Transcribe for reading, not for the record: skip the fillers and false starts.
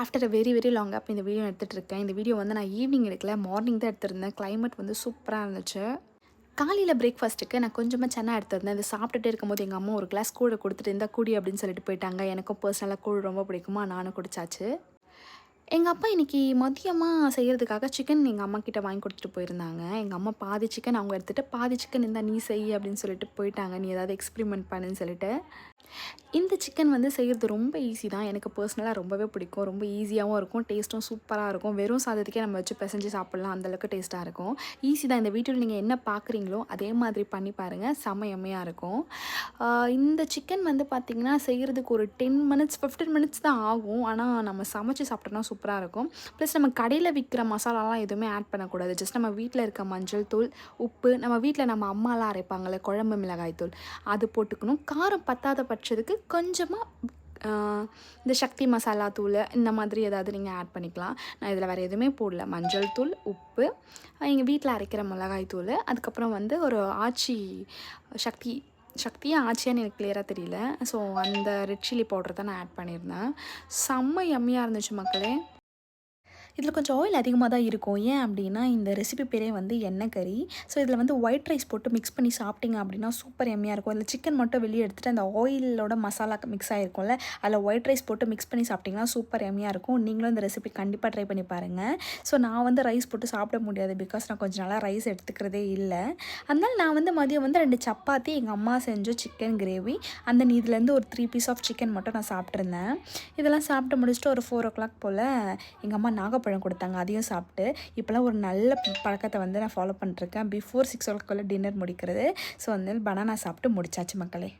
After a very very long இந்த video எடுத்துகிட்டு இருக்கேன். இந்த வீடியோ வந்து நான் ஈவினிங் எடுக்கல, மார்னிங் தான் எடுத்திருந்தேன். கிளைமேட் வந்து சூப்பராக இருந்துச்சு. காலையில் பிரேக்ஃபாஸ்ட்டுக்கு நான் கொஞ்சமாக சென்னா எடுத்திருந்தேன். இதை சாப்பிட்டுட்டே இருக்கும்போது எங்கள் அம்மா ஒரு கிளாஸ் கூழ கொடுத்துட்டு, "இந்தா குடி" அப்படின்னு சொல்லிட்டு போயிட்டாங்க. எனக்கும் பர்சனலாக கூழ் ரொம்ப பிடிக்குமா, நானும் குடிச்சாச்சு. எங்கள் அப்பா இன்றைக்கி மதியமாக செய்கிறதுக்காக சிக்கன் எங்கள் அம்மா கிட்ட வாங்கி கொடுத்துட்டு போயிருந்தாங்க. எங்கள் அம்மா பாதி சிக்கன் அவங்க எடுத்துகிட்டு, பாதி சிக்கன் இந்தா நீ செய் அப்படின்னு சொல்லிட்டு போயிட்டாங்க. நீ ஏதாவது எக்ஸ்பெரிமெண்ட் பண்ணுன்னு சொல்லிட்டு. இந்த சிக்கன் வந்து செய்கிறது ரொம்ப ஈஸி தான். எனக்கு பர்சனலாக ரொம்பவே பிடிக்கும். ரொம்ப ஈஸியாகவும் இருக்கும், டேஸ்ட்டும் சூப்பராக இருக்கும். வெறும் சாதத்துக்கே நம்ம வச்சு பிசைஞ்சு சாப்பிட்லாம், அந்தளவுக்கு டேஸ்ட்டாக இருக்கும். ஈஸி தான். இந்த வீடியோவில் நீங்கள் என்ன பார்க்குறீங்களோ அதே மாதிரி பண்ணி பாருங்கள், செம்ம எம்மையாக இருக்கும். இந்த சிக்கன் வந்து பார்த்திங்கன்னா செய்கிறதுக்கு ஒரு 10 மினிட்ஸ் 15 மினிட்ஸ் தான் ஆகும். ஆனால் நம்ம சமைச்சு சாப்பிட்டோம்னா சூப்பராக இருக்கும். ப்ளஸ் நம்ம கடையில் விற்கிற மசாலாலாம் எதுவுமே ஆட் பண்ணக்கூடாது. ஜஸ்ட் நம்ம வீட்டில் இருக்க மஞ்சள் தூள், உப்பு, நம்ம வீட்டில் நம்ம அம்மாலாம் அரைப்பாங்கள்ல குழம்பு மிளகாய் தூள், அது போட்டுக்கணும். காரம் பத்தாத பட்சத்துக்கு கொஞ்சமாக இந்த சக்தி மசாலா தூள் இந்த மாதிரி ஏதாவது நீங்கள் ஆட் பண்ணிக்கலாம். நான் இதில் வேறு எதுவுமே போடல. மஞ்சள் தூள், உப்பு, எங்கள் வீட்டில் அரைக்கிற மிளகாய் தூள், அதுக்கப்புறம் வந்து ஒரு ஆச்சி சக்தியா ஆச்சியான்னு எனக்கு கிளியராக தெரியல. ஸோ அந்த ரெட் சில்லி பவுடர் தான் நான் ஆட் பண்ணியிருந்தேன். செம்ம யம்மியாக இருந்துச்சு மக்களே. இதில் கொஞ்சம் ஆயில் அதிகமாக தான் இருக்கும். ஏன் அப்படின்னா இந்த ரெசிபி பேரே வந்து எண்ணெய் கறி. ஸோ இதில் வந்து ஒயிட் ரைஸ் போட்டு மிக்ஸ் பண்ணி சாப்பிட்டிங்க அப்படின்னா சூப்பர் எம்மியாக இருக்கும். இதில் சிக்கன் மட்டும் வெளியே எடுத்துகிட்டு அந்த ஆயிலோட மசாலா மிக்ஸ் ஆகிருக்கும்ல, அதில் ஒயிட் ரைஸ் போட்டு மிக்ஸ் பண்ணி சாப்பிட்டிங்கன்னா சூப்பர் எம்மியாக இருக்கும். நீங்களும் இந்த ரெசிபி கண்டிப்பாக ட்ரை பண்ணி பாருங்கள். ஸோ நான் வந்து ரைஸ் போட்டு சாப்பிட முடியாது, பிகாஸ் நான் கொஞ்சம் நாளாக ரைஸ் எடுத்துக்கிறதே இல்லை. அதனால நான் வந்து மதியம் வந்து 2 சப்பாத்தி, எங்கள் அம்மா செஞ்ச சிக்கன் கிரேவி, அந்த இதுலேருந்து ஒரு 3 பீஸ் ஆஃப் சிக்கன் மட்டும் நான் சாப்பிட்ருந்தேன். இதெல்லாம் சாப்பிட்டு முடிச்சுட்டு ஒரு 4 o'clock போல் எங்கள் அம்மா நாகப்பழம் கொடுத்தாங்க. அதையும் சாப்பிட்டு இப்போலாம் ஒரு நல்ல பழக்கத்தை வந்து நான் ஃபாலோ பண்ணிட்டுருக்கேன். பிஃபோர் 6 o'clock டின்னர் முடிக்கிறது. ஸோ வந்து பனானா சாப்பிட்டு முடிச்சாச்சு மக்களே.